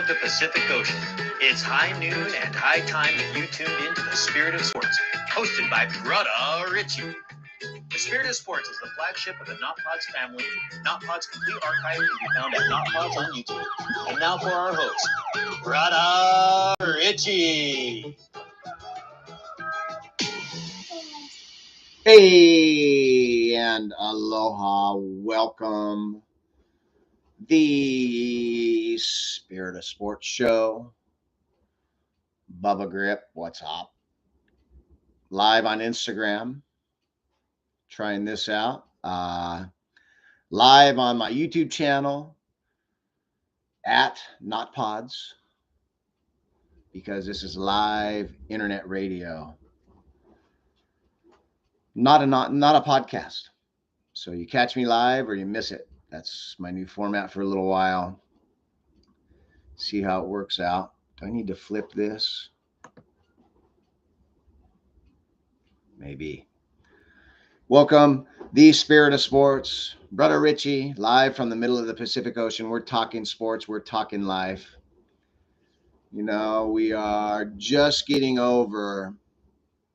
of the Pacific Ocean. It's high noon and high time that you tuned into the Spirit of Sports, hosted by Brother Richie. The Spirit of Sports is the flagship of the Not Pods family. Not Pods' complete archive can be found at Not Pods on YouTube. And now for our host, Brother Richie. Hey, and aloha, welcome. The Spirit of Sports Show. Bubba Grip, what's up? Live on Instagram. Trying this out. Live on my YouTube channel at Not Pods, because this is live internet radio. Not a podcast. So you catch me live or you miss it. That's my new format for a little while. See how it works out. Do I need to flip this? Maybe. Welcome, the Spirit of Sports. Brother Richie, live from the middle of the Pacific Ocean. We're talking sports. We're talking life. You know, we are just getting over.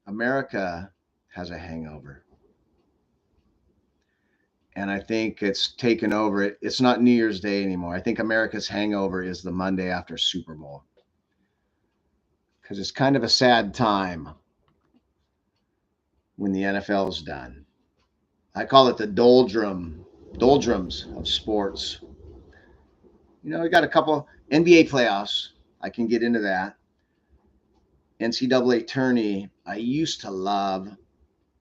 America has a hangover. And I think it's taken over. It's not New Year's Day anymore. I think America's hangover is the Monday after Super Bowl. Because it's kind of a sad time when the NFL is done. I call it the doldrums of sports. You know, we got a couple NBA playoffs. I can get into that. NCAA tourney, I used to love.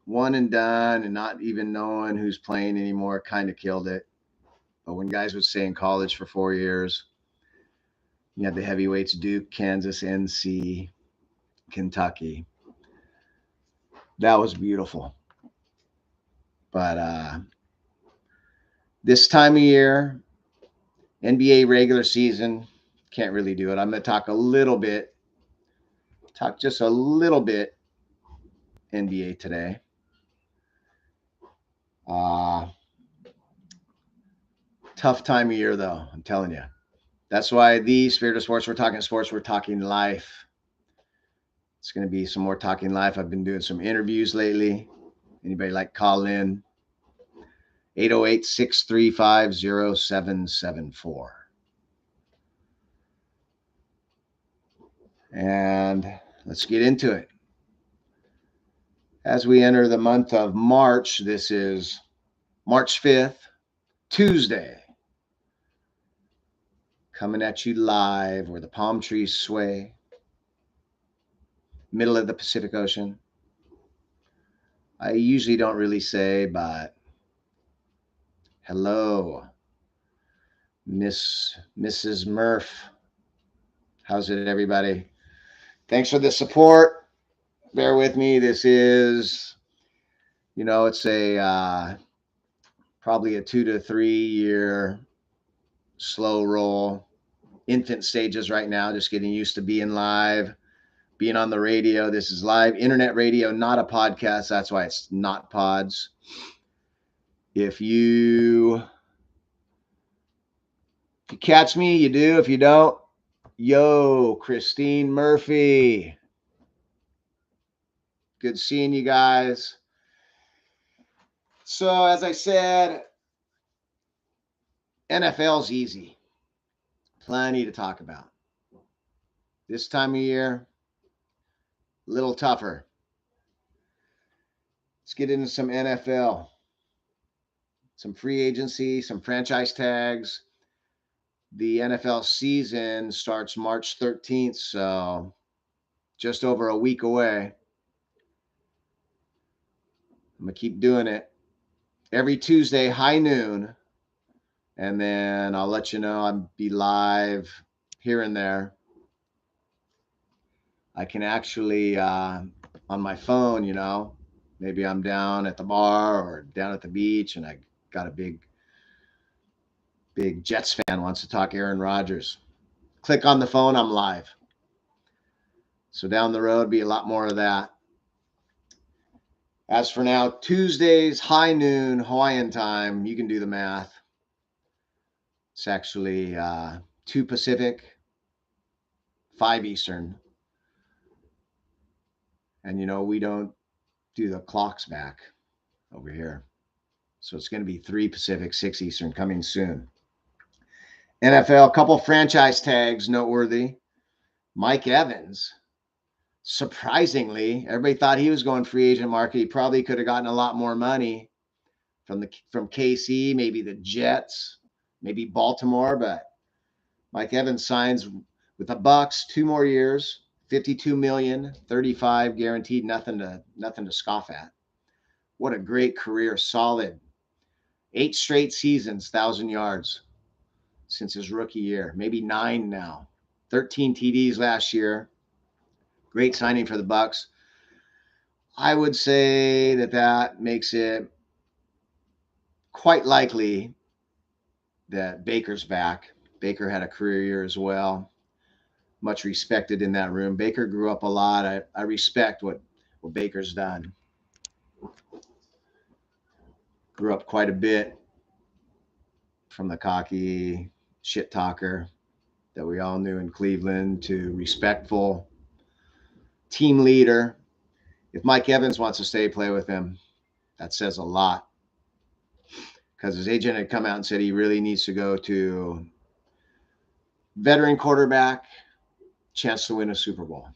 One and done and not even knowing who's playing anymore kind of killed it. But when guys would stay in college for 4 years, you had the heavyweights, Duke, Kansas, NC, Kentucky. That was beautiful. But this time of year, NBA regular season, can't really do it. I'm going to talk just a little bit NBA today. Tough time of year, though, I'm telling you. That's why the Spirit of Sports, we're talking life. It's going to be some more talking life. I've been doing some interviews lately. Anybody like call in? 808-635-0774. And let's get into it. As we enter the month of March, this is March 5th, Tuesday. Coming at you live where the palm trees sway. Middle of the Pacific Ocean. I usually don't really say, but hello, Mrs. Murph. How's it, everybody? Thanks for the support. Bear with me. This is, it's a probably a 2 to 3 year slow roll. Infant stages right now, just getting used to being live, being on the radio. This is live internet radio, not a podcast. That's why it's Not Pods. If you catch me, you do. If you don't, yo, Christine Murphy. Good seeing you guys. So, as I said, NFL's easy. Plenty to talk about. This time of year, a little tougher. Let's get into some NFL. Some free agency, some franchise tags. The NFL season starts March 13th, so just over a week away. I'm going to keep doing it every Tuesday, high noon. And then I'll let you know I'll be live here and there. I can actually, on my phone, maybe I'm down at the bar or down at the beach and I got a big Jets fan wants to talk Aaron Rodgers. Click on the phone, I'm live. So down the road, be a lot more of that. As for now, Tuesdays, high noon, Hawaiian time, you can do the math. It's actually 2 Pacific, 5 Eastern. And, you know, we don't do the clocks back over here. So it's going to be 3 Pacific, 6 Eastern coming soon. NFL, a couple franchise tags noteworthy. Mike Evans, surprisingly, everybody thought he was going free agent market. He probably could have gotten a lot more money from KC, maybe the Jets, maybe Baltimore, but Mike Evans signs with the Bucks 2 more years, $52 million, 35 guaranteed, nothing to scoff at. What a great career, solid. 8 straight seasons, 1,000 yards since his rookie year, maybe 9 now. 13 TDs last year. Great signing for the Bucks. I would say that makes it quite likely that Baker's back. Baker had a career year as well. Much respected in that room. Baker grew up a lot. I respect what Baker's done. Grew up quite a bit from the cocky shit talker that we all knew in Cleveland to respectful team leader. If Mike Evans wants to stay play with him, that says a lot. Because his agent had come out and said he really needs to go to veteran quarterback, chance to win a Super Bowl.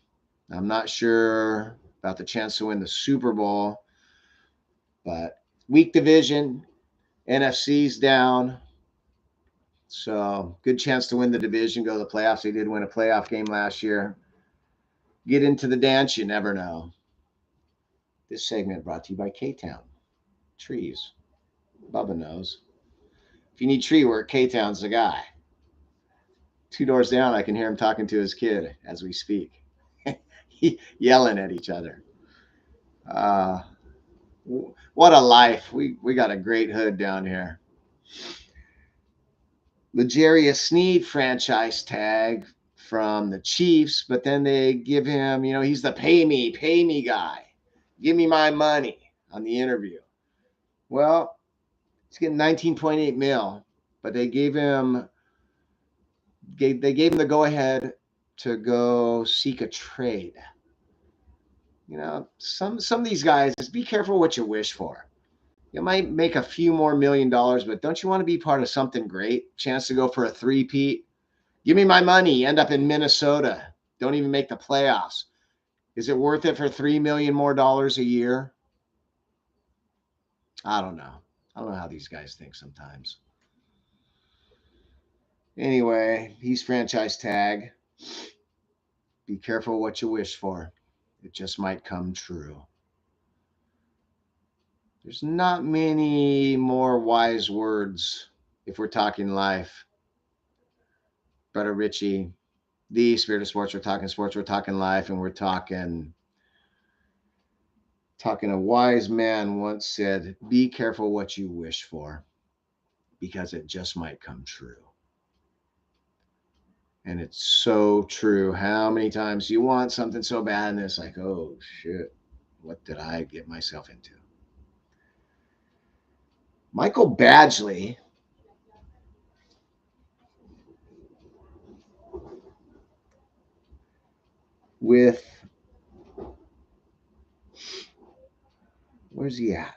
I'm not sure about the chance to win the Super Bowl, but weak division, NFC's down. So good chance to win the division, go to the playoffs. They did win a playoff game last year. Get into the dance, you never know. This segment brought to you by K-Town. Trees. Bubba knows. If you need tree work, K-Town's the guy. 2 doors down, I can hear him talking to his kid as we speak. Yelling at each other. What a life. We got a great hood down here. L'Jarius Sneed franchise tag from the Chiefs, but then they give him, you know, he's the pay me guy. Give me my money on the interview. Well, he's getting 19.8 mil, but they gave him the go-ahead to go seek a trade. You know, some of these guys, just be careful what you wish for. You might make a few more $1 million, but don't you want to be part of something great? Chance to go for a three-peat? Give me my money. End up in Minnesota. Don't even make the playoffs. Is it worth it for $3 million more a year? I don't know. I don't know how these guys think sometimes. Anyway, he's franchise tag. Be careful what you wish for. It just might come true. There's not many more wise words if we're talking life. Brother Richie, the Spirit of Sports, we're talking life, and we're talking a wise man once said, be careful what you wish for, because it just might come true. And it's so true. How many times you want something so bad and it's like, oh shit, what did I get myself into? Michael Badgley with, where's he at?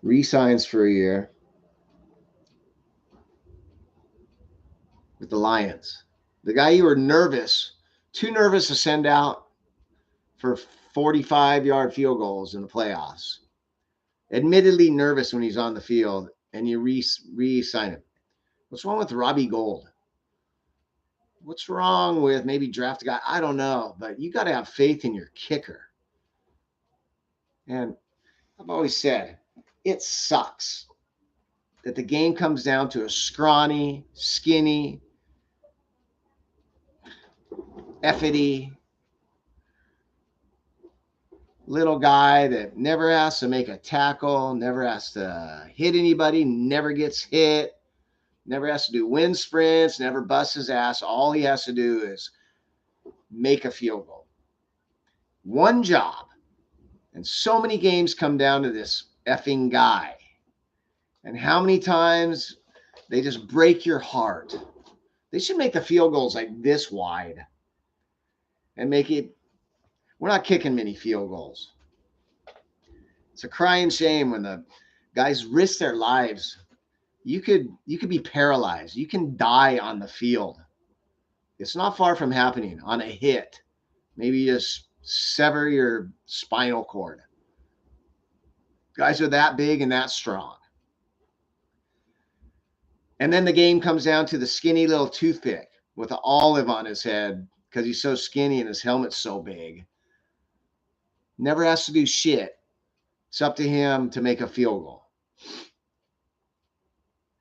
Resigns for a year with the Lions. The guy you were too nervous to send out for 45-yard field goals in the playoffs. Admittedly nervous when he's on the field, and you re-sign him. What's wrong with Robbie Gould? What's wrong with maybe draft a guy? I don't know, but you got to have faith in your kicker. And I've always said, it sucks that the game comes down to a scrawny, skinny, effety little guy that never has to make a tackle, never has to hit anybody, never gets hit, never has to do wind sprints, never busts his ass. All he has to do is make a field goal. One job. And so many games come down to this effing guy. And how many times they just break your heart They should make the field goals like this wide and make it. We're not kicking many field goals. It's a crying shame when the guys risk their lives. You could be paralyzed. You can die on the field. It's not far from happening on a hit. Maybe you just sever your spinal cord. Guys are that big and that strong. And then the game comes down to the skinny little toothpick with an olive on his head because he's so skinny and his helmet's so big. Never has to do shit. It's up to him to make a field goal.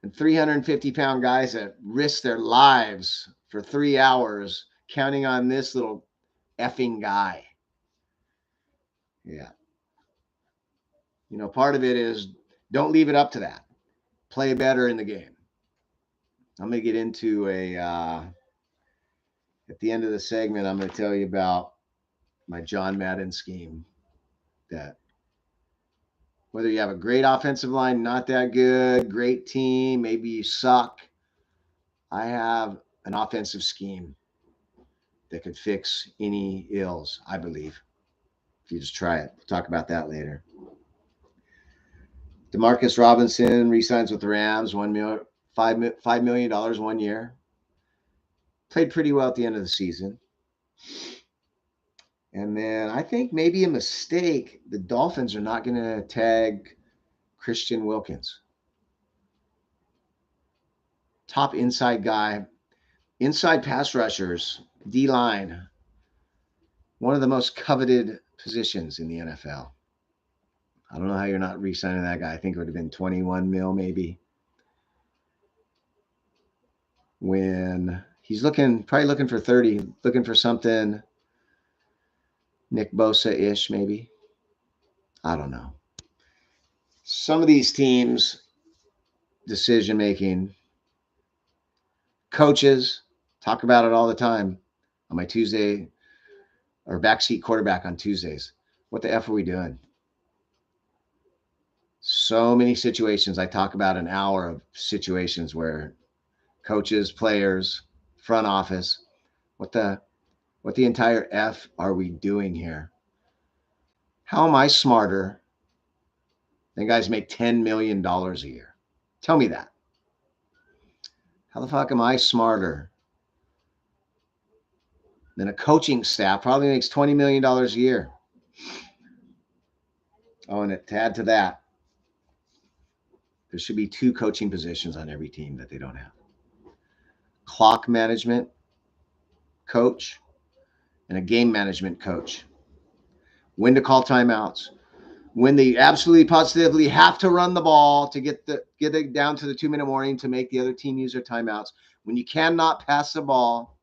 And 350-pound guys that risk their lives for 3 hours counting on this little effing guy. Yeah. You know, part of it is don't leave it up to that. Play better in the game. I'm going to get into at the end of the segment, I'm going to tell you about my John Madden scheme that whether you have a great offensive line, not that good, great team, maybe you suck, I have an offensive scheme that could fix any ills, I believe, if you just try it. We'll talk about that later. Demarcus Robinson re-signs with the Rams, $5 million 1 year. Played pretty well at the end of the season. And then I think maybe a mistake, the Dolphins are not going to tag Christian Wilkins. Top inside guy, inside pass rushers, D-line, one of the most coveted positions in the NFL. I don't know how you're not re-signing that guy. I think it would have been 21 mil maybe. When he's probably looking for 30, looking for something Nick Bosa-ish maybe. I don't know. Some of these teams, decision-making, coaches, talk about it all the time on my Tuesday or backseat quarterback on Tuesdays. What the F are we doing? So many situations. I talk about an hour of situations where coaches, players, front office, what the entire F are we doing here? How am I smarter than guys make $10 million a year? Tell me that. How the fuck am I smarter than a coaching staff probably makes $20 million a year? Oh, and to add to that, there should be 2 coaching positions on every team that they don't have. Clock management coach and a game management coach. When to call timeouts. When they absolutely positively have to run the ball to get it down to the 2-minute warning to make the other team use their timeouts. When you cannot pass the ball.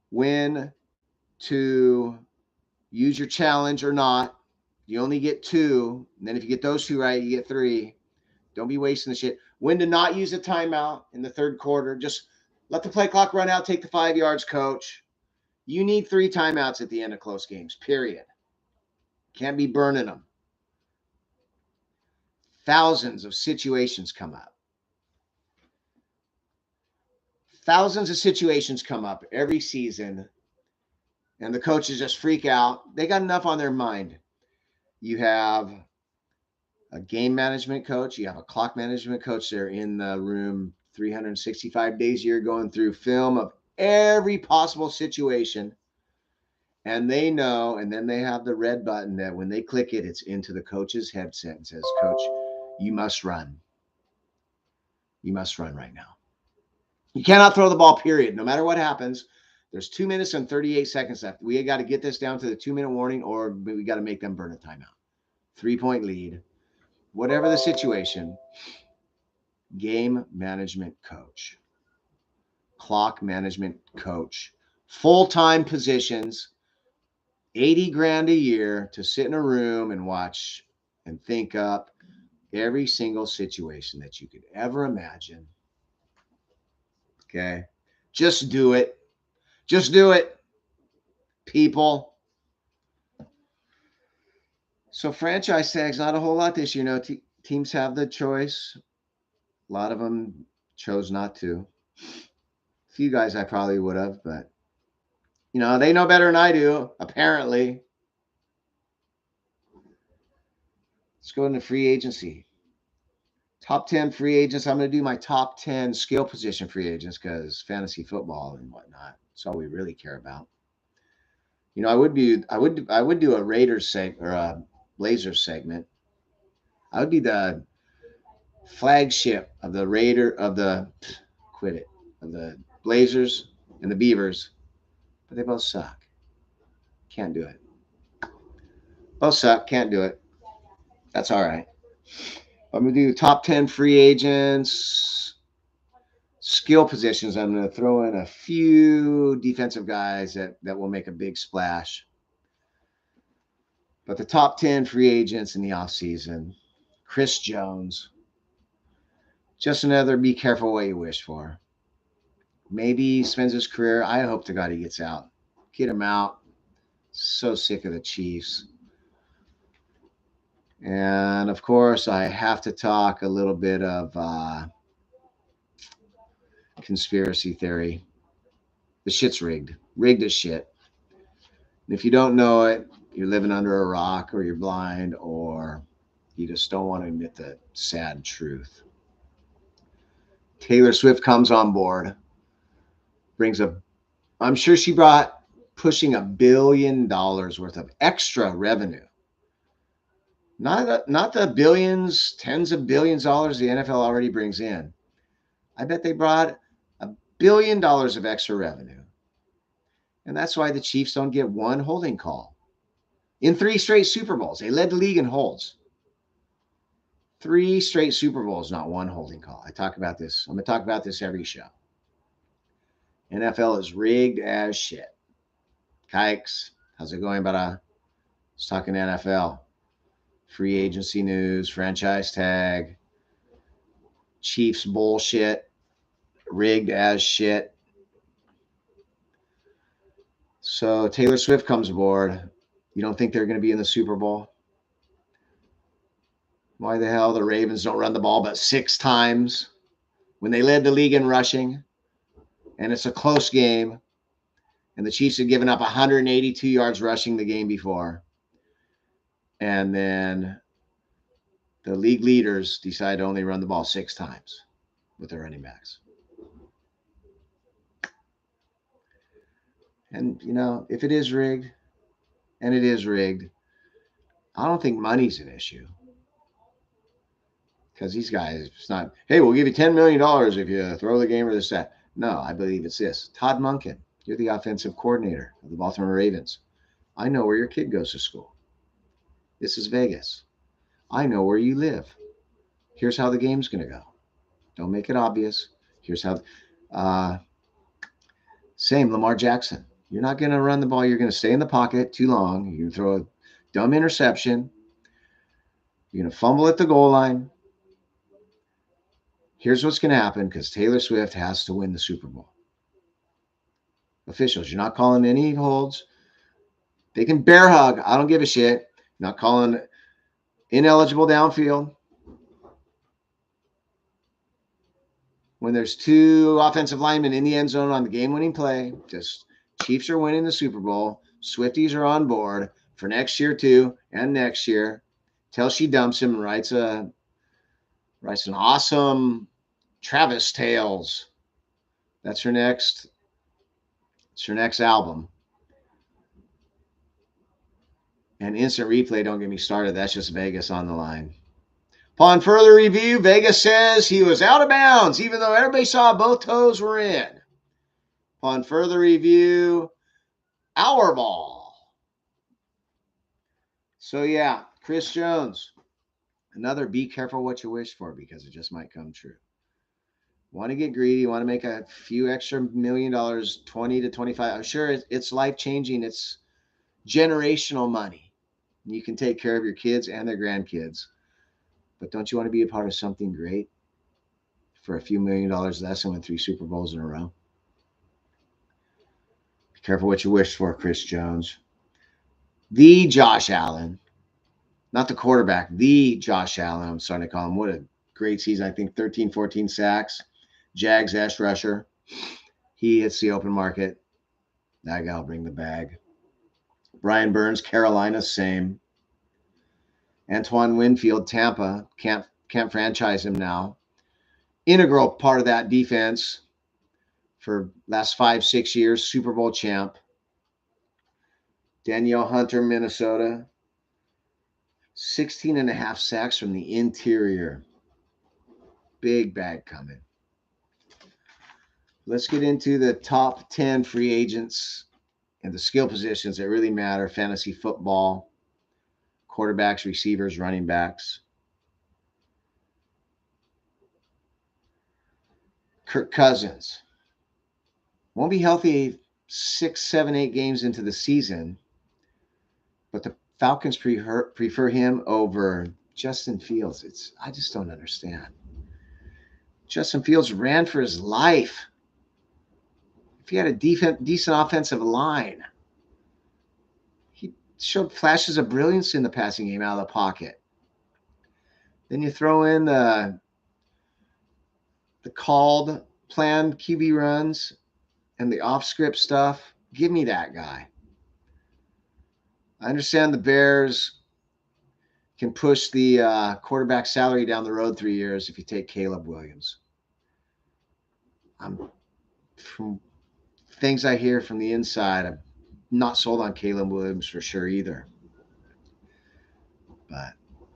When to use your challenge or not. You only get 2. And then if you get those 2 right, you get 3. Don't be wasting the shit. When to not use a timeout in the third quarter. Just let the play clock run out. Take the 5 yards, coach. You need 3 timeouts at the end of close games, period. Can't be burning them. Thousands of situations come up. Thousands of situations come up every season, and the coaches just freak out. They got enough on their mind. You have a game management coach. You have a clock management coach. They're in the room 365 days a year going through film of every possible situation. And they know, and then they have the red button that when they click it, it's into the coach's headset and says, Coach, you must run. You must run right now. You cannot throw the ball, period. No matter what happens, there's 2 minutes and 38 seconds left. We got to get this down to the 2-minute warning, or we got to make them burn a timeout. 3-point lead. Whatever the situation, game management coach, clock management coach, full-time positions, $80,000 a year to sit in a room and watch and think up every single situation that you could ever imagine. Okay. Just do it. Just do it, people. So franchise tags, not a whole lot this year. Teams have the choice. A lot of them chose not to. A few guys I probably would have, but you know, they know better than I do, apparently. Let's go into free agency. Top 10 free agents. I'm going to do my top 10 skill position free agents because fantasy football and whatnot. That's all we really care about. You know, I would do a Raiders or a Blazers segment. I would be the flagship of the of the Blazers and the Beavers, but they both suck. Can't do it. Both suck. Can't do it. That's all right. I'm going to do top 10 free agents, skill positions. I'm going to throw in a few defensive guys that will make a big splash. But the top 10 free agents in the offseason, Chris Jones. Just another be careful what you wish for. Maybe he spends his career. I hope to God he gets out. Get him out. So sick of the Chiefs. And of course, I have to talk a little bit of conspiracy theory. The shit's rigged. Rigged as shit. And if you don't know it, you're living under a rock or you're blind or you just don't want to admit the sad truth. Taylor Swift comes on board. I'm sure she brought pushing $1 billion worth of extra revenue. Not the billions, tens of billions of dollars the NFL already brings in. I bet they brought $1 billion of extra revenue. And that's why the Chiefs don't get one holding call. In 3 straight Super Bowls, they led the league in holds. 3 straight Super Bowls, not one holding call. I talk about this. I'm going to talk about this every show. NFL is rigged as shit. Kikes, how's it going, buddy? Let's talk NFL. Free agency news, franchise tag, Chiefs bullshit, rigged as shit. So Taylor Swift comes aboard. You don't think they're going to be in the Super Bowl? Why the hell the Ravens don't run the ball but 6 times when they led the league in rushing? And it's a close game. And the Chiefs had given up 182 yards rushing the game before. And then the league leaders decide to only run the ball 6 times with their running backs. And, you know, if it is rigged, and it is rigged, I don't think money's an issue. Because these guys, it's not, hey, we'll give you $10 million if you throw the game or this, that. No, I believe it's this. Todd Monken, you're the offensive coordinator of the Baltimore Ravens. I know where your kid goes to school. This is Vegas. I know where you live. Here's how the game's going to go. Don't make it obvious. Here's how. Same, Lamar Jackson. You're not going to run the ball. You're going to stay in the pocket too long. You're going to throw a dumb interception. You're going to fumble at the goal line. Here's what's going to happen because Taylor Swift has to win the Super Bowl. Officials, you're not calling any holds. They can bear hug. I don't give a shit. You're not calling ineligible downfield. When there's 2 offensive linemen in the end zone on the game-winning play, just Chiefs are winning the Super Bowl. Swifties are on board for next year too, and next year. Till she dumps him and writes an awesome Travis Tales. That's her next. It's her next album. And instant replay, don't get me started. That's just Vegas on the line. Upon further review, Vegas says he was out of bounds, even though everybody saw both toes were in. Upon further review, our ball. So, yeah, Chris Jones. Another be careful what you wish for because it just might come true. Want to get greedy, want to make a few extra $1 million, 20 to 25. I'm sure it's life-changing. It's generational money. You can take care of your kids and their grandkids. But don't you want to be a part of something great for a few $1 million less and win 3 Super Bowls in a row? Be careful what you wish for, Chris Jones. The Josh Allen, not the quarterback, the Josh Allen, I'm starting to call him. What a great season. I think 13, 14 sacks. Jags edge rusher. He hits the open market. That guy will bring the bag. Brian Burns, Carolina, same. Antoine Winfield, Tampa, can't franchise him now. Integral part of that defense for last 5-6 years, Super Bowl champ. Danielle Hunter, Minnesota, 16 and a half sacks from the interior. Big bag coming. Let's get into the top 10 free agents and the skill positions that really matter. Fantasy football, quarterbacks, receivers, running backs. Kirk Cousins won't be healthy 6, 7, 8 games into the season, but the Falcons prefer him over Justin Fields. I just don't understand. Justin Fields ran for his life. If he had a decent offensive line, he showed flashes of brilliance in the passing game out of the pocket. Then you throw in the called, planned QB runs and the off-script stuff. Give me that guy. I understand the Bears can push the quarterback salary down the road 3 years if you take Caleb Williams. From things I hear from the inside, I'm not sold on Caleb Williams for sure either. But,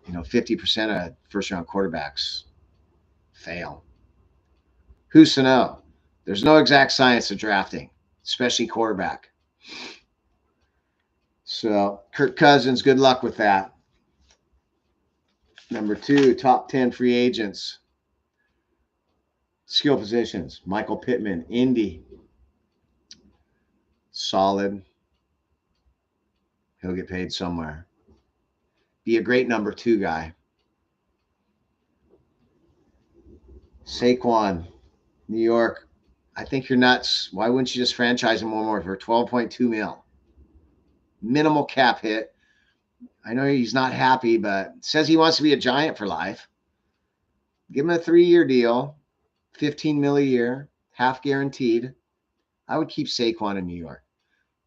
50% of first-round quarterbacks fail. Who's to know? There's no exact science of drafting, especially quarterback. So, Kirk Cousins, good luck with that. Number 2, top 10 free agents. Skill positions. Michael Pittman, Indy. Solid. He'll get paid somewhere. Be a great number 2 guy. Saquon, New York. I think you're nuts. Why wouldn't you just franchise him one more for $12.2 million? Minimal cap hit. I know he's not happy, but says he wants to be a Giant for life. Give him a 3-year deal, $15 million a year, half guaranteed. I would keep Saquon in New York.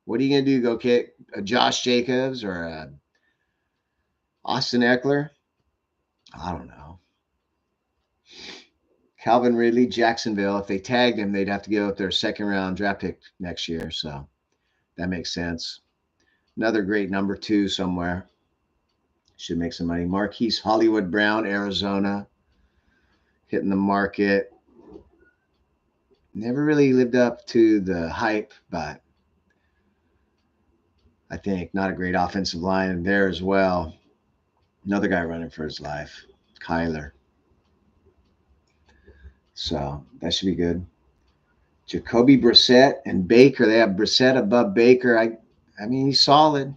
What are you going to do? Go get a Josh Jacobs or a Austin Eckler? I don't know. Calvin Ridley, Jacksonville. If they tagged him, they'd have to give up their 2nd-round draft pick next year. So that makes sense. Another great number 2 somewhere. Should make some money. Marquise Hollywood Brown, Arizona. Hitting the market. Never really lived up to the hype, but I think not a great offensive line there as well. Another guy running for his life, Kyler. So that should be good. Jacoby Brissett and Baker. They have Brissett above Baker. I mean, he's solid.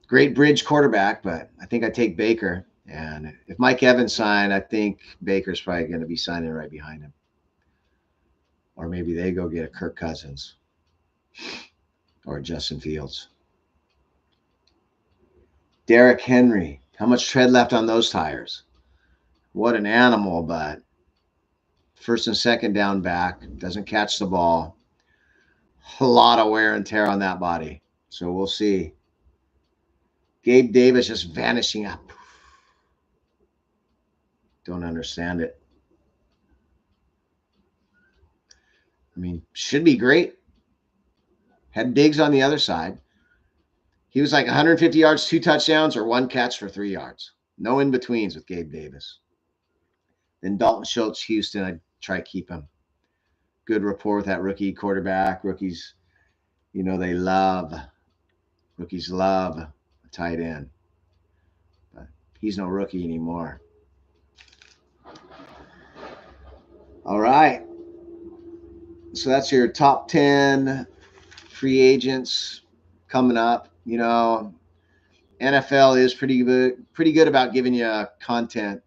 Great bridge quarterback, but I think I take Baker. And if Mike Evans signed, I think Baker's probably going to be signing right behind him. Or maybe they go get a Kirk Cousins or a Justin Fields. Derrick Henry. How much tread left on those tires? What an animal, but first and second down back. Doesn't catch the ball. A lot of wear and tear on that body. So we'll see. Gabe Davis just vanishing up. Don't understand it. I mean, should be great. Had Diggs on the other side. He was like 150 yards, 2 touchdowns, or 1 catch for 3 yards. No in-betweens with Gabe Davis. Then Dalton Schultz, Houston, I'd try to keep him. Good rapport with that rookie quarterback. Rookies, they love. Rookies love a tight end. But he's no rookie anymore. All right. So that's your top 10 free agents coming up. NFL is pretty good about giving you content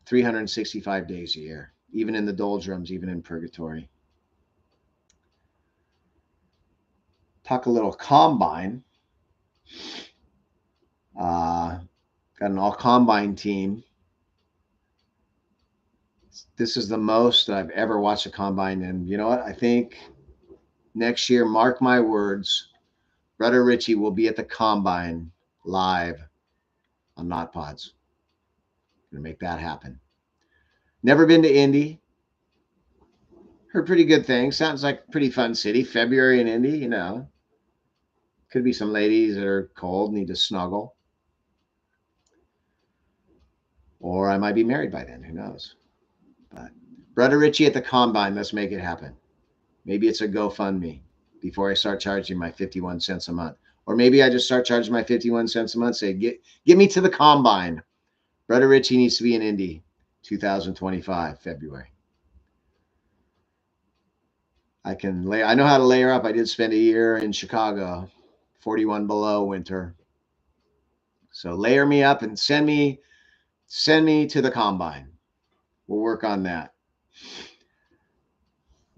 365 days a year, even in the doldrums, even in purgatory. Talk a little combine. Got an all combine team. This is the most I've ever watched a combine. And you know what? I think next year, mark my words, Brother Richie will be at the combine live on Not Pods. Gonna make that happen. Never been to Indy. Heard pretty good things. Sounds like a pretty fun city. February in Indy, you know. Could be some ladies that are cold, need to snuggle. Or I might be married by then. Who knows? But Brother Richie at the combine, let's make it happen. Maybe it's a GoFundMe before I start charging my 51 cents a month. Or maybe I just start charging my 51 cents a month, say, get me to the combine. Brother Richie needs to be in Indy 2025, February. I know how to layer up. I did spend a year in Chicago, 41 below winter. So layer me up and send me to the combine. We'll work on that.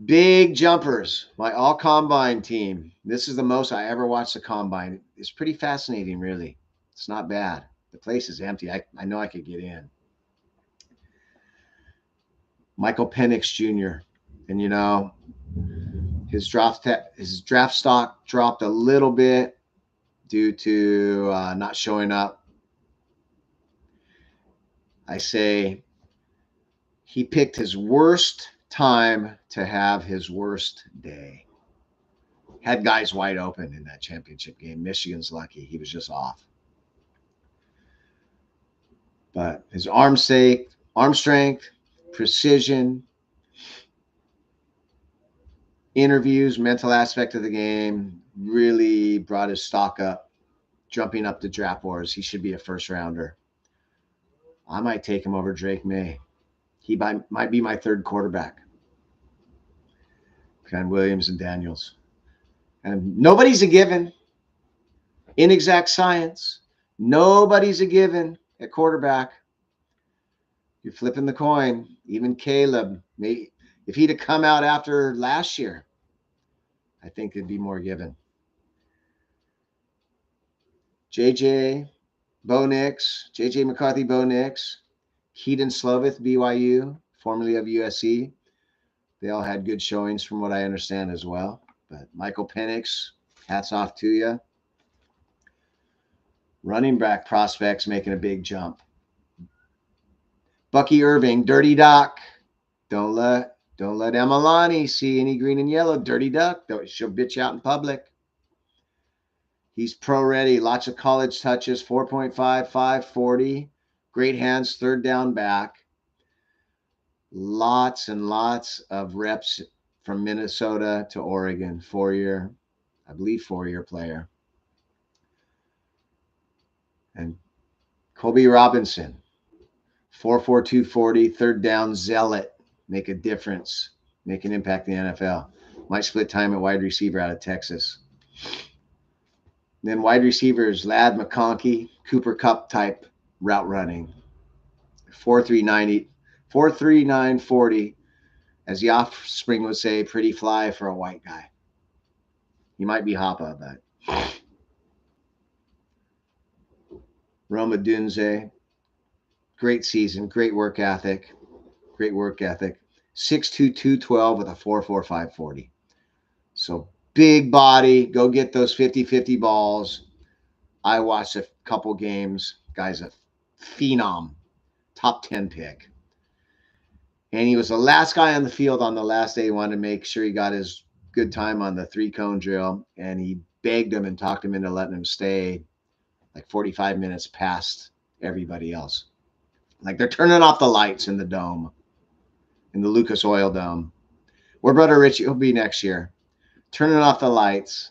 Big jumpers, my all combine team. This is the most I ever watched the combine. It's pretty fascinating, really. It's not bad. The place is empty. I know I could get in. Michael Penix Jr. And you know, his draft stock dropped a little bit due to not showing up. I say he picked his worst time to have his worst day. Had guys wide open in that championship game. Michigan's lucky. He was just off. But his arm strength, precision, interviews, mental aspect of the game really brought his stock up, jumping up to draft boards. He should be a first rounder. I might take him over Drake May. He might be my third quarterback behind Williams and Daniels. And nobody's a given. Inexact science. Nobody's a given at quarterback. You're flipping the coin. Even Caleb, if he'd have come out after last year, I think it'd be more given. JJ McCarthy, Bo Nix, Keaton Slovis, BYU, formerly of USC. They all had good showings from what I understand as well. But Michael Penix, hats off to you. Running back prospects making a big jump. Bucky Irving, Dirty Doc. Don't let Emalani see any green and yellow. Dirty Duck. She'll bitch out in public. He's pro ready. Lots of college touches. 4.5, 540. Great hands, third down back. Lots and lots of reps from Minnesota to Oregon. 4-year player. And Kobe Robinson, 4.4, 240, third down zealot. Make a difference. Make an impact in the NFL. Might split time at wide receiver out of Texas. Then wide receivers, Ladd McConkey, Cooper Kupp type route running. 4.390, 4.39 40, as the offspring would say, pretty fly for a white guy. He might be Hoppa, but Roma Dunze, great season, great work ethic. 6'2", 212 with a 4.4, 540. So big body, go get those 50-50 balls. I watched a couple games. Guy's a phenom, top 10 pick. And he was the last guy on the field on the last day. He wanted to make sure he got his good time on the 3-cone drill. And he begged him and talked him into letting him stay like 45 minutes past everybody else. Like they're turning off the lights in the dome, in the Lucas Oil Dome. Where Brother Richie will be next year. Turning off the lights.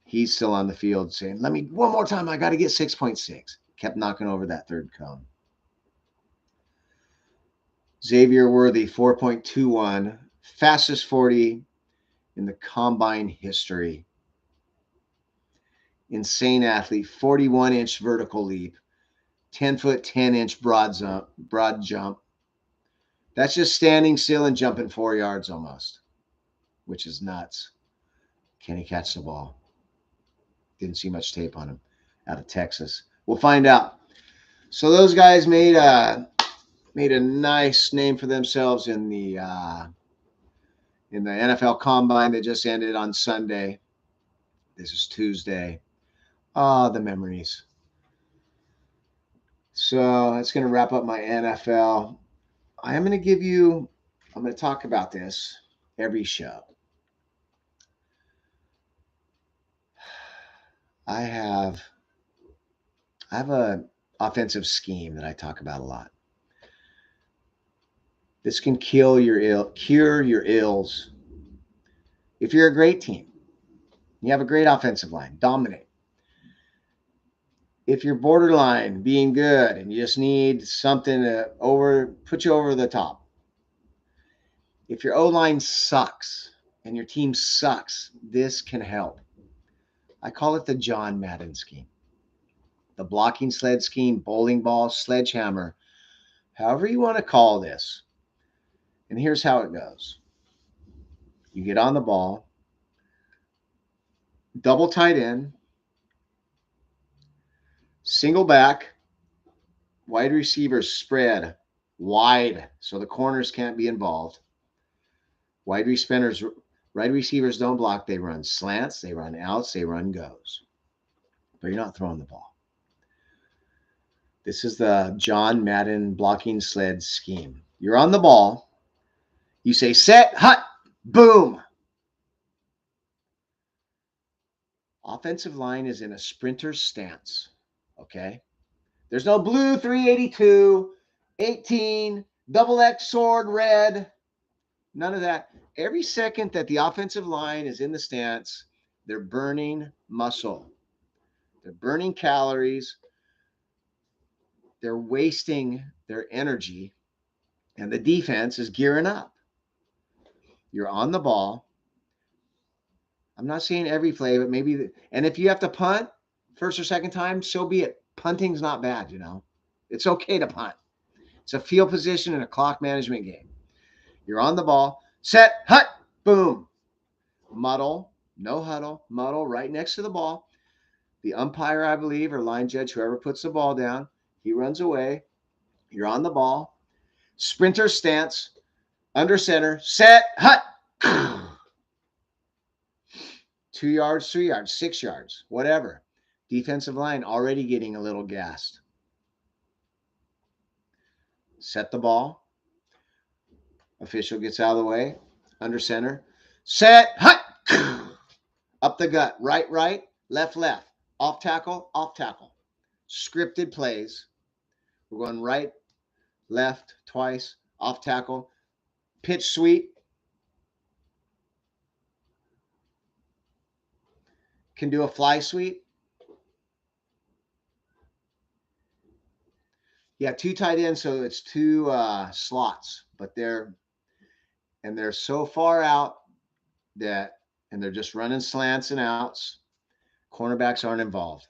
He's still on the field saying, let me, one more time, I got to get 6.6. Kept knocking over that third cone. Xavier Worthy, 4.21. Fastest 40 in the combine history. Insane athlete, 41-inch vertical leap. 10-foot, 10-inch broad jump. That's just standing still and jumping 4 yards almost, which is nuts. Can he catch the ball? Didn't see much tape on him out of Texas. We'll find out. So those guys made made a nice name for themselves in the NFL Combine that just ended on Sunday. This is Tuesday. Ah, the memories. So that's going to wrap up my NFL. I'm going to talk about this every show. I have a offensive scheme that I talk about a lot. This can cure your ills. If you're a great team, you have a great offensive line, dominate. If you're borderline being good and you just need something to put you over the top. If your O-line sucks and your team sucks, this can help. I call it the John Madden scheme. The blocking sled scheme, bowling ball, sledgehammer, however you want to call this. And here's how it goes. You get on the ball, double tight end, single back, wide receivers spread wide so the corners can't be involved. Wide receivers don't block. They run slants, they run outs, they run goes. But you're not throwing the ball. This is the John Madden blocking sled scheme. You're on the ball. You say set, hut, boom. Offensive line is in a sprinter stance. Okay? There's no blue 382, 18, double X sword red. None of that. Every second that the offensive line is in the stance, they're burning muscle. They're burning calories. They're wasting their energy. And the defense is gearing up. You're on the ball. I'm not saying every play, but maybe. And if you have to punt first or second time, so be it. Punting's not bad, you know. It's okay to punt. It's a field position in a clock management game. You're on the ball. Set, hut, boom. Muddle, no huddle, muddle right next to the ball. The umpire, I believe, or line judge, whoever puts the ball down, he runs away. You're on the ball. Sprinter stance, under center, set, hut. 2 yards, 3 yards, 6 yards, whatever. Defensive line already getting a little gassed. Set the ball. Official gets out of the way. Under center. Set, hut. Up the gut. Right, right. Left, left. Off tackle, off tackle. Scripted plays. We're going right, left, twice. Off tackle. Pitch sweep. Can do a fly sweep. Yeah, 2 tight ends, so it's 2 slots, but they're so far out that, and they're just running slants and outs. Cornerbacks aren't involved.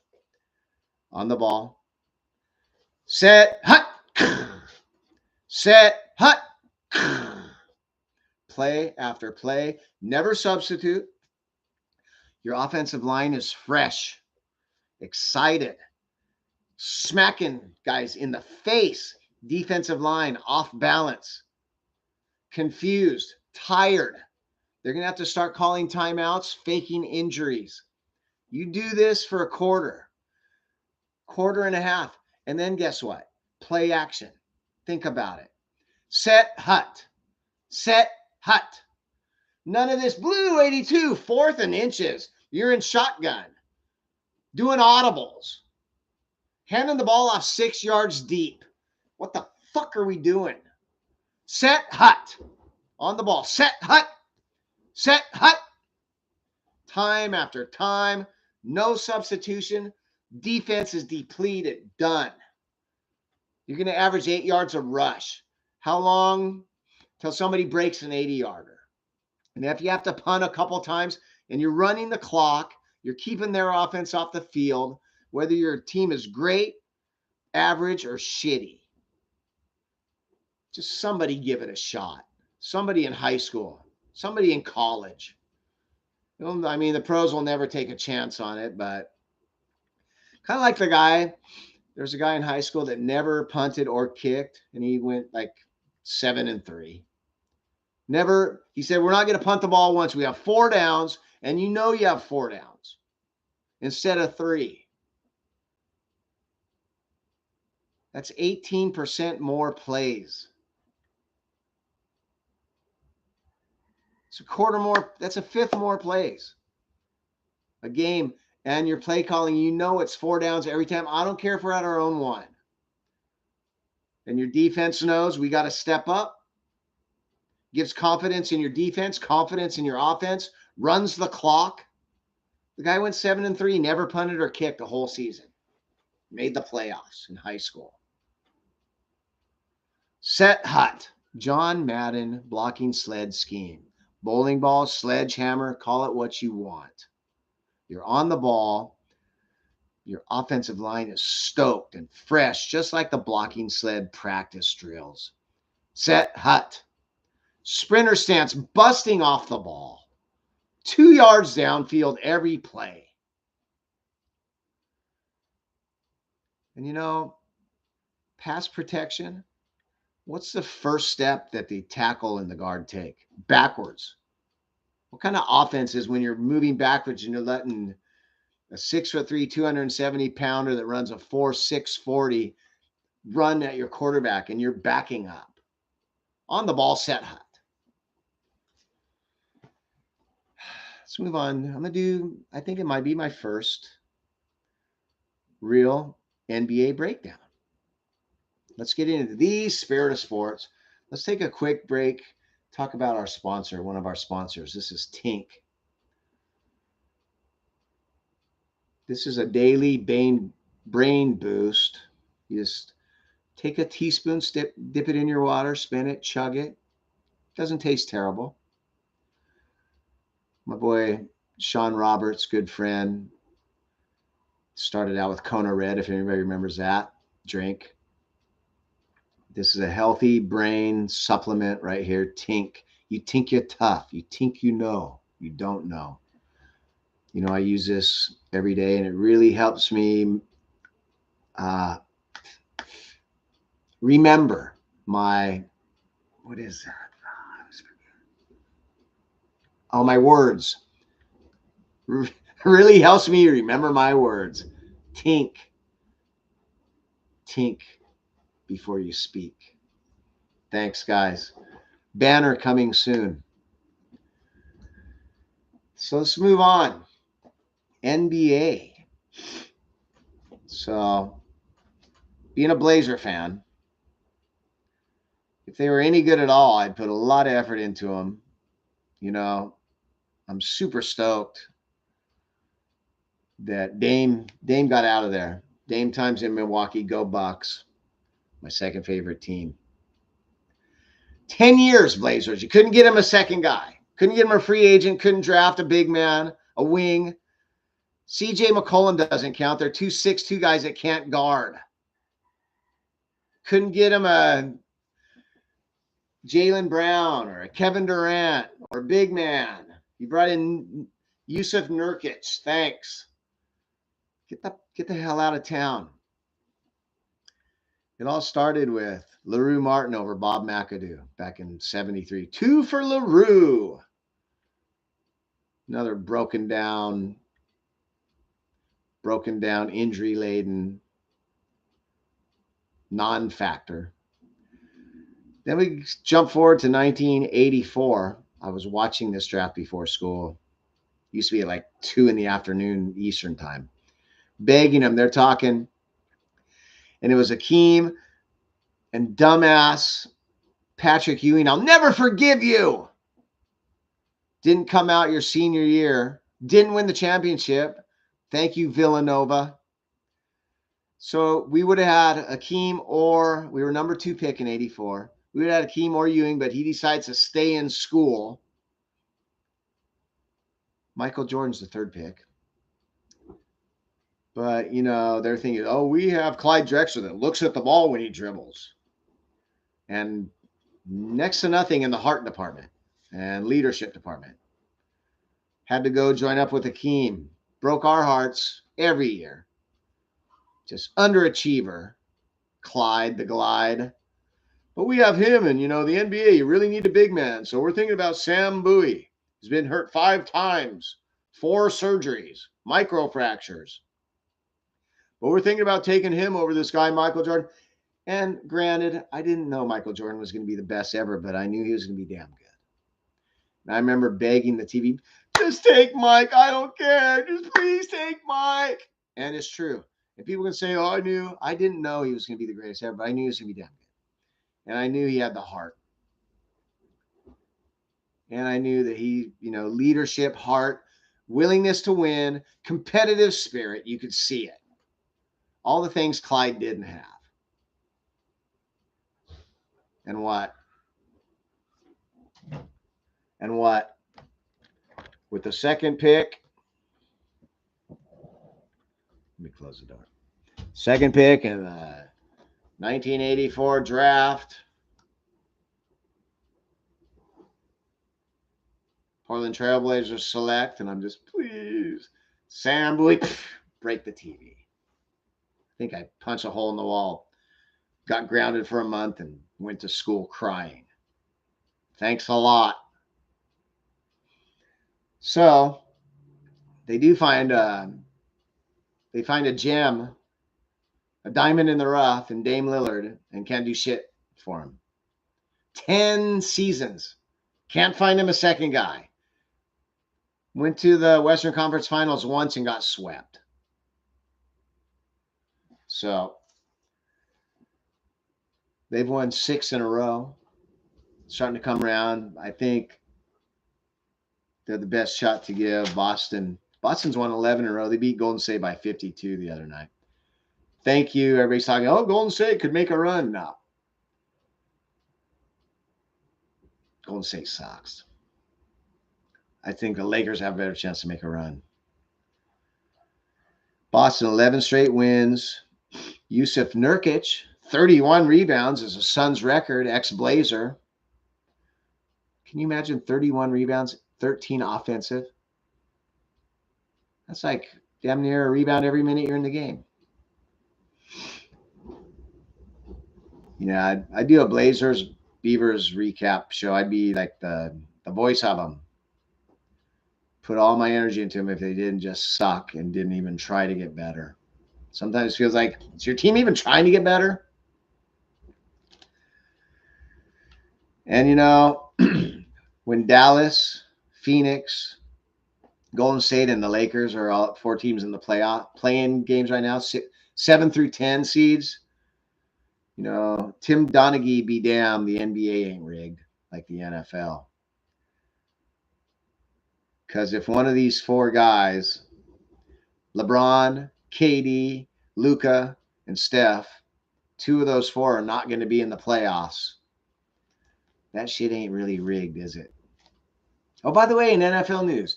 On the ball. Set, hut. Set, hut. Play after play. Never substitute. Your offensive line is fresh, excited, smacking guys in the face. Defensive line off balance, confused, tired. They're going to have to start calling timeouts, faking injuries. You do this for a quarter and a half, and then guess what? Play action. Think about it. Set, hut. Set, hut. None of this blue 82, 4th and inches. You're in shotgun. Doing audibles. Handing the ball off 6 yards deep. What the fuck are we doing? Set, hut. On the ball. Set, hut. Set, hut. Time after time. No substitution. Defense is depleted. Done. You're going to average 8 yards a rush. How long? Till somebody breaks an 80-yarder. And if you have to punt a couple times and you're running the clock, you're keeping their offense off the field, whether your team is great, average, or shitty. Just somebody give it a shot. Somebody in high school. Somebody in college. I mean, the pros will never take a chance on it, but kind of like the guy There's a guy in high school that never punted or kicked, and he went like 7-3. Never, he said, we're not going to punt the ball once. We have 4 downs, and you know you have 4 downs instead of 3. That's 18% more plays. It's a quarter more, that's a fifth more plays a game. And your play calling, you know it's 4 downs every time. I don't care if we're at our own 1. And your defense knows we got to step up. Gives confidence in your defense, confidence in your offense, runs the clock. The guy went 7-3, never punted or kicked a whole season. Made the playoffs in high school. Set hut, John Madden blocking sled scheme. Bowling ball, sledgehammer, call it what you want. You're on the ball. Your offensive line is stoked and fresh, just like the blocking sled practice drills. Set hut. Sprinter stance, busting off the ball. 2 yards downfield every play. And you know, pass protection, what's the first step that the tackle and the guard take? Backwards. What kind of offense is when you're moving backwards and you're letting a 6'3", 270-pounder that runs a 4.6 40 run at your quarterback and you're backing up? On the ball, set hut. Let's move on. I'm going to do, I think it might be my first real NBA breakdown. Let's get into the spirit of sports. Let's take a quick break, talk about our sponsor, one of our sponsors. This is Tink. This is a daily brain boost. You just take a teaspoon, dip it in your water, spin it, chug it. Doesn't taste terrible. My boy Sean Roberts, good friend, started out with Kona Red, if anybody remembers that drink. This is a healthy brain supplement right here. Tink. You think you're tough. You think you know. You don't know. You know, I use this every day, and it really helps me remember my, what is that? Oh, my words. Really helps me remember my words. Tink. Tink before you speak. Thanks, guys. Banner coming soon. So let's move on. NBA. So, being a Blazer fan, if they were any good at all, I'd put a lot of effort into them. You know, I'm super stoked that Dame got out of there. Dame times in Milwaukee, go Bucks. My second favorite team. 10 years, Blazers. You couldn't get him a second guy. Couldn't get him a free agent. Couldn't draft a big man, a wing. CJ McCollum doesn't count. They're 2'6" guys that can't guard. Couldn't get him a Jaylen Brown or a Kevin Durant or a big man. You brought in Yusuf Nurkic. Thanks. Get the hell out of town. It all started with LaRue Martin over Bob McAdoo back in 73. 2 for LaRue. Another broken down, injury-laden non-factor. Then we jump forward to 1984. I was watching this draft before school. It used to be at like 2 p.m. Eastern time. Begging them. They're talking. And it was Akeem and dumbass Patrick Ewing. I'll never forgive you. Didn't come out your senior year. Didn't win the championship. Thank you, Villanova. So we would have had Akeem, or we were number 2 pick in 84. We would have had Akeem or Ewing, but he decides to stay in school. Michael Jordan's the 3rd pick. But, you know, they're thinking, oh, we have Clyde Drexler that looks at the ball when he dribbles. And next to nothing in the heart department and leadership department. Had to go join up with Akeem. Broke our hearts every year. just underachiever, Clyde the Glide. But we have him, and the NBA, you really need a big man. So we're thinking about Sam Bowie. He's been hurt 5 times, 4 surgeries, microfractures. But we're thinking about taking him over this guy, Michael Jordan. And granted, I didn't know Michael Jordan was going to be the best ever, but I knew he was going to be damn good. And I remember begging the TV, just take Mike. I don't care. Just please take Mike. And it's true. And people can say, oh, I didn't know he was going to be the greatest ever, but I knew he was going to be damn good. And I knew he had the heart. And I knew that he, leadership, heart, willingness to win, competitive spirit, you could see it. All the things Clyde didn't have. And what? With the second pick, let me close the door. Second pick in the 1984 draft, Portland Trailblazers select, and I'm just, please, Sam Bowie, break the TV. I think I punched a hole in the wall, got grounded for a month, and went to school crying. Thanks a lot. So they do find a gem, a diamond in the rough in Dame Lillard, and can't do shit for him. 10 seasons. Can't find him a second guy. Went to the Western Conference Finals once and got swept. So they've won 6 in a row. Starting to come around. I think they're the best shot to give. Boston's won 11 in a row. They beat Golden State by 52 the other night. Thank you. Everybody's talking, oh, Golden State could make a run. No. Golden State sucks. I think the Lakers have a better chance to make a run. Boston, 11 straight wins. Yusuf Nurkic, 31 rebounds is a Suns record, ex-Blazer. Can you imagine 31 rebounds, 13 offensive? That's like damn near a rebound every minute you're in the game. I'd do a Blazers Beavers recap show. I'd be like the voice of them. Put all my energy into them if they didn't just suck and didn't even try to get better. Sometimes it feels like, is your team even trying to get better? And, when Dallas, Phoenix, Golden State, and the Lakers are all 4 teams in the play-in games right now, 7 through 10 seeds, Tim Donaghy be damned, the NBA ain't rigged like the NFL. Because if one of these 4 guys, LeBron, KD, Luka, and Steph, 2 of those 4 are not going to be in the playoffs, that shit ain't really rigged, is it? Oh, by the way, in NFL news,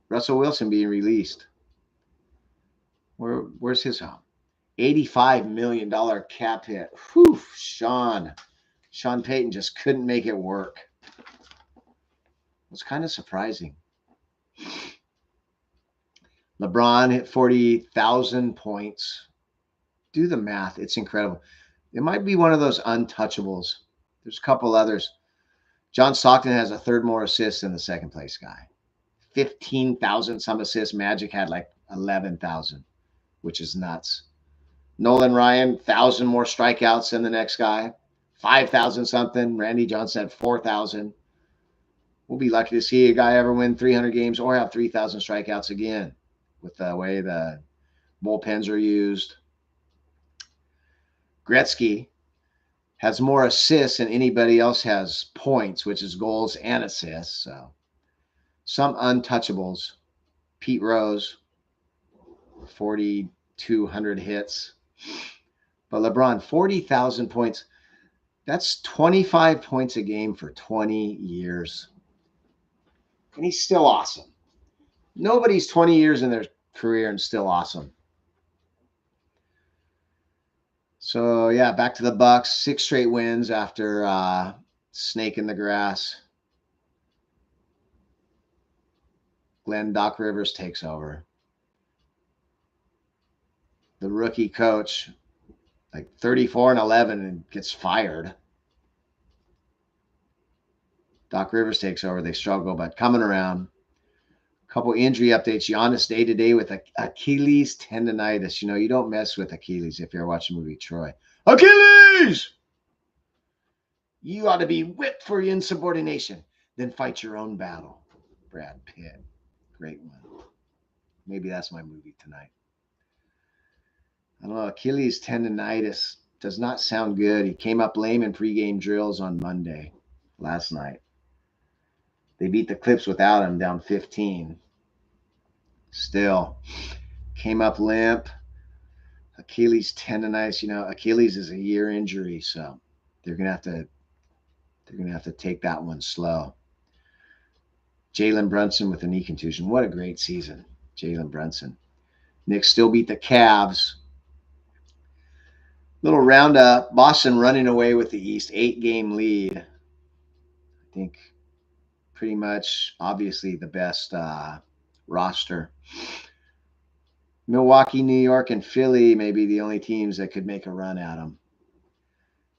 Russell Wilson being released. Where's his home? $85 million cap hit. Whew, Sean Payton just couldn't make it work. It's kind of surprising. LeBron hit 40,000 points. Do the math. It's incredible. It might be one of those untouchables. There's a couple others. John Stockton has a third more assists than the second place guy. 15,000 some assists. Magic had like 11,000, which is nuts. Nolan Ryan, 1,000 more strikeouts than the next guy. 5,000 something. Randy Johnson had 4,000. We'll be lucky to see a guy ever win 300 games or have 3,000 strikeouts again with the way the bullpens are used. Gretzky has more assists than anybody else has points, which is goals and assists. So some untouchables. Pete Rose, 4,200 hits. But LeBron, 40,000 points. That's 25 points a game for 20 years. And he's still awesome. Nobody's 20 years in their career and still awesome. So, yeah, back to the Bucks. 6 straight wins after snake in the grass. Doc Rivers takes over. the rookie coach, like 34-11 and gets fired. Doc Rivers takes over. They struggle, but coming around. A couple injury updates. Giannis day-to-day with Achilles tendonitis. You know, you don't mess with Achilles if you're watching the movie Troy. Achilles! You ought to be whipped for your insubordination. Then fight your own battle. Brad Pitt. Great one. Maybe that's my movie tonight. I don't know. Achilles tendonitis does not sound good. He came up lame in pregame drills on Monday, last night. They beat the Clips without him, down 15. Still, came up limp. Achilles tendonitis. You know, Achilles is a year injury, so they're gonna have to take that one slow. Jalen Brunson with a knee contusion. What a great season, Jalen Brunson. Knicks still beat the Cavs. Little roundup. Boston running away with the East. 8-game lead. I think pretty much, obviously, the best roster. Milwaukee, New York, and Philly may be the only teams that could make a run at them.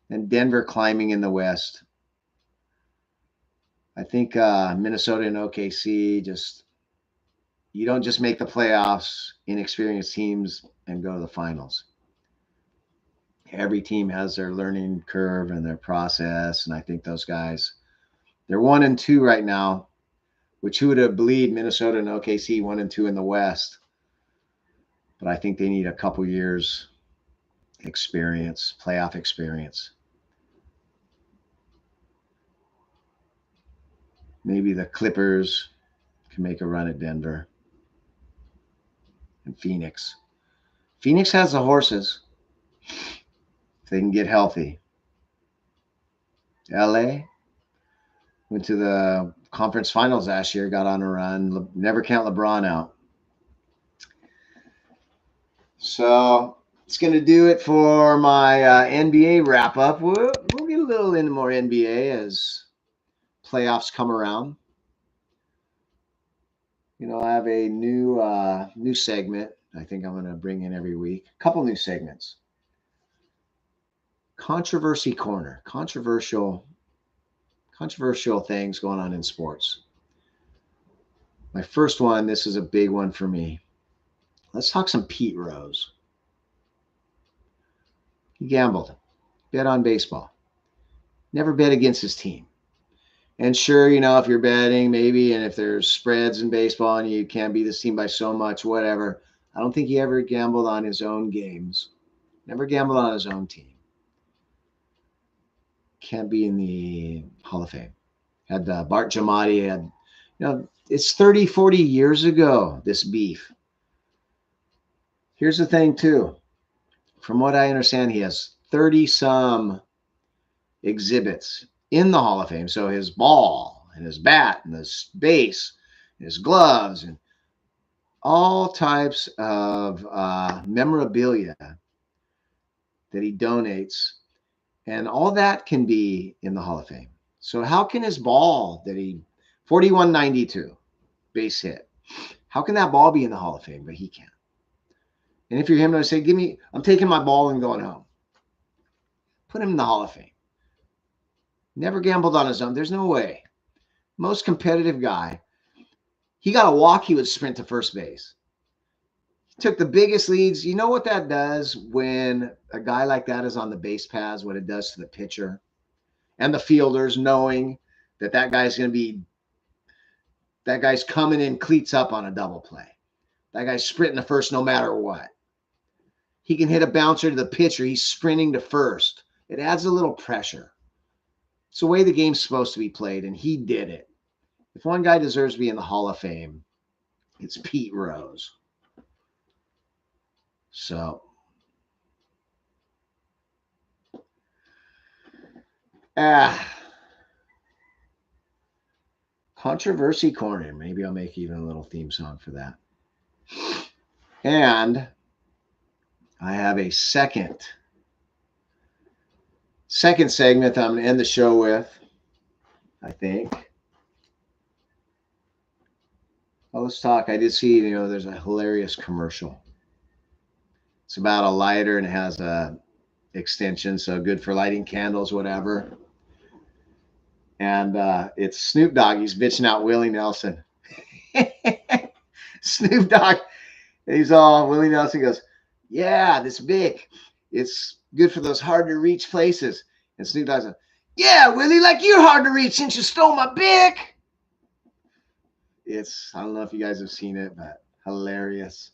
And Denver climbing in the West. I think Minnesota and OKC you don't just make the playoffs, inexperienced teams, and go to the finals. Every team has their learning curve and their process, and I think those guys, they're 1-2 right now, which who would have believed Minnesota and OKC 1-2 in the West? But I think they need a couple years experience, playoff experience. Maybe the Clippers can make a run at Denver and Phoenix. Phoenix has the horses if they can get healthy. LA went to the conference finals last year, got on a run. Never count LeBron out. So it's going to do it for my NBA wrap up. We'll get a little into more NBA as playoffs come around. You know, I have a new segment I think I'm going to bring in every week. A couple new segments. Controversy Corner. Controversial things going on in sports. My first one, this is a big one for me. Let's talk some Pete Rose. He gambled, bet on baseball, never bet against his team. And sure, you know, if you're betting, maybe, and if there's spreads in baseball and you can't beat this team by so much, whatever. I don't think he ever gambled on his own games. Never gambled on his own team. Can't be in the Hall of Fame. Had Bart Giamatti. Had, you know, it's 30, 40 years ago, this beef. Here's the thing, too. From what I understand, he has 30-some exhibits in the Hall of Fame. So his ball and his bat and his base, and his gloves, and all types of memorabilia that he donates. And all that can be in the Hall of Fame. So how can his ball that he, 41-92 base hit, how can that ball be in the Hall of Fame, but he can't? And if you're him, I say, I'm taking my ball and going home. Put him in the Hall of Fame. Never gambled on his own. There's no way. Most competitive guy. He got a walk, he would sprint to first base. He took the biggest leads. You know what that does when a guy like that is on the base paths, what it does to the pitcher and the fielders, knowing that guy's coming in cleats up on a double play. That guy's sprinting to first no matter what. He can hit a bouncer to the pitcher. He's sprinting to first. It adds a little pressure. It's the way the game's supposed to be played, and he did it. If one guy deserves to be in the Hall of Fame, it's Pete Rose. So, Controversy Corner. Maybe I'll make even a little theme song for that. And I have a second segment I'm going to end the show with, I think. Well, let's talk. I did see, there's a hilarious commercial. It's about a lighter and it has a extension, so good for lighting candles, whatever. And it's Snoop Dogg. He's bitching out Willie Nelson. Snoop Dogg, he's all Willie Nelson goes, yeah, this Bic, it's good for those hard to reach places. And Snoop Dogg's like, yeah, Willie, like you're hard to reach since you stole my Bic. I don't know if you guys have seen it, but hilarious.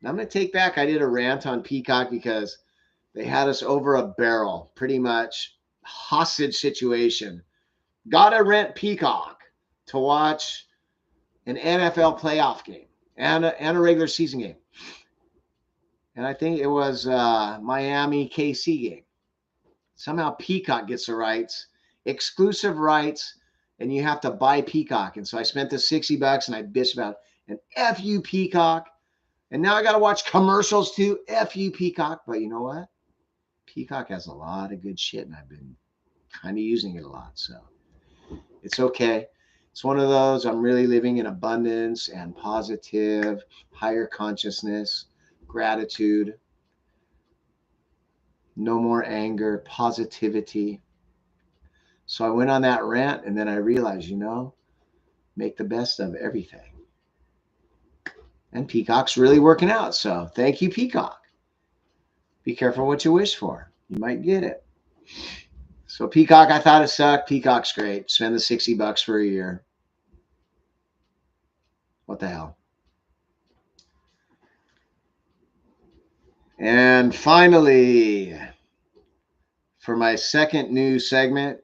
And I'm going to take back, I did a rant on Peacock because they had us over a barrel, pretty much hostage situation. Gotta rent Peacock to watch an NFL playoff game and a regular season game. And I think it was Miami KC game. Somehow Peacock gets the rights, exclusive rights, and you have to buy Peacock. And so I spent the $60 and I bitched about it. And F you, Peacock. And now I got to watch commercials too. F you, Peacock. But you know what? Peacock has a lot of good shit, and I've been kind of using it a lot. So it's okay. It's one of those, I'm really living in abundance and positive, higher consciousness, gratitude, no more anger, positivity. So I went on that rant, and then I realized, make the best of everything. And Peacock's really working out. So thank you, Peacock. Be careful what you wish for. You might get it. So Peacock, I thought it sucked. Peacock's great. Spend the $60 for a year. What the hell? And finally, for my second news segment,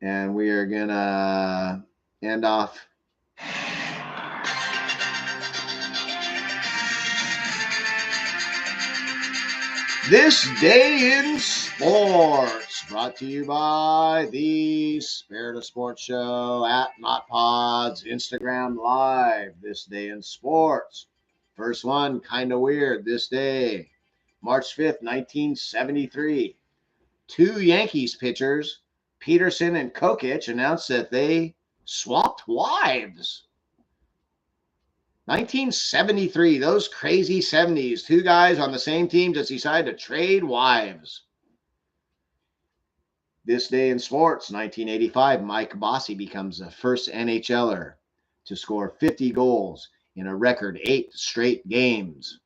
and we are going to end off. This Day in Sports, brought to you by the Spirit of Sports Show at NotPods, Instagram Live. This Day in Sports. First one, kind of weird. This day, March 5th, 1973. Two Yankees pitchers, Peterson and Kokich, announced that they swapped wives. 1973, those crazy 70s. Two guys on the same team just decided to trade wives. This Day in Sports, 1985, Mike Bossy becomes the first NHLer to score 50 goals in a record 8 straight games.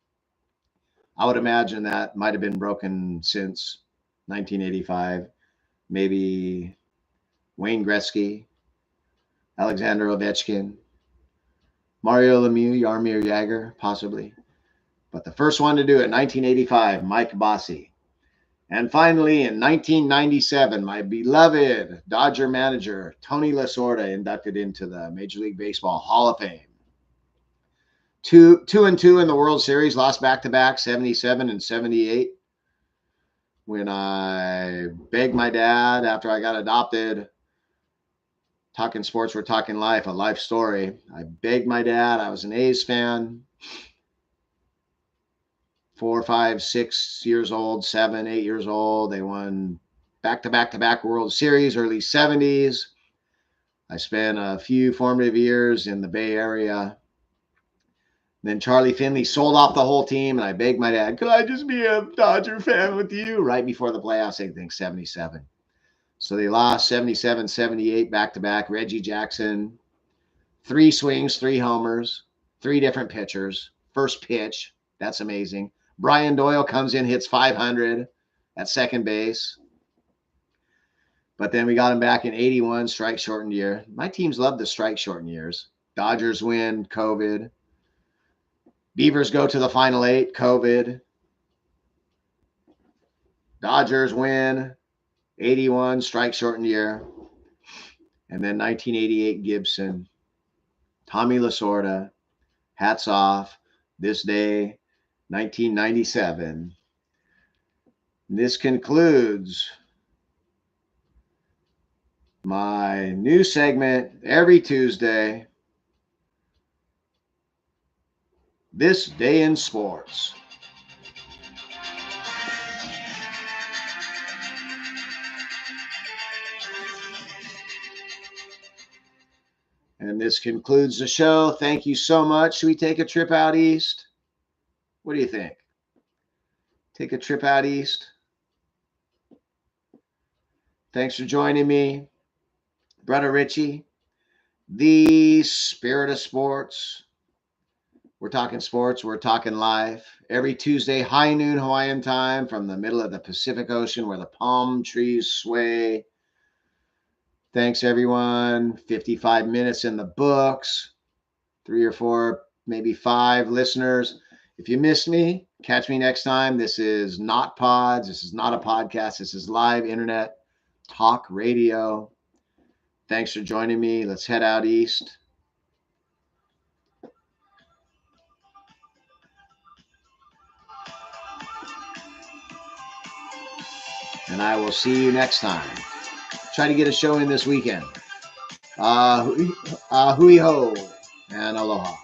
I would imagine that might have been broken since 1985. Maybe Wayne Gretzky, Alexander Ovechkin, Mario Lemieux, Jaromir Jagr, possibly. But the first one to do it, 1985, Mike Bossy. And finally, in 1997, my beloved Dodger manager, Tony Lasorda, inducted into the Major League Baseball Hall of Fame. 2-2 in the World Series, lost back-to-back, 77 and 78. When I begged my dad after I got adopted, talking sports, we're talking life, a life story. I begged my dad. I was an A's fan. 4, 5, 6 years old, 7, 8 years old. They won back-to-back World Series, early 70s. I spent a few formative years in the Bay Area. Then Charlie Finley sold off the whole team, and I begged my dad, could I just be a Dodger fan with you? Right before the playoffs, I think 77. So they lost 77, 78 back-to-back. Reggie Jackson, 3 swings, 3 homers, 3 different pitchers. First pitch, that's amazing. Brian Doyle comes in, hits 500 at second base. But then we got him back in 81, strike-shortened year. My teams love the strike-shortened years. Dodgers win, COVID. Beavers go to the Final 8, COVID. Dodgers win, 81, strike-shortened year. And then 1988, Gibson. Tommy Lasorda, hats off. This day, 1997. This concludes my new segment every Tuesday. This Day in Sports. And this concludes the show. Thank you so much. Should we take a trip out east? What do you think? Take a trip out east? Thanks for joining me. Brother Richie, the Spirit of Sports. We're talking sports. We're talking life. Every Tuesday, high noon Hawaiian time from the middle of the Pacific Ocean where the palm trees sway. Thanks, everyone. 55 minutes in the books. 3 or 4, maybe 5 listeners. If you missed me, catch me next time. This is not pods. This is not a podcast. This is live internet talk radio. Thanks for joining me. Let's head out east. And I will see you next time. Try to get a show in this weekend. Hui ho and aloha.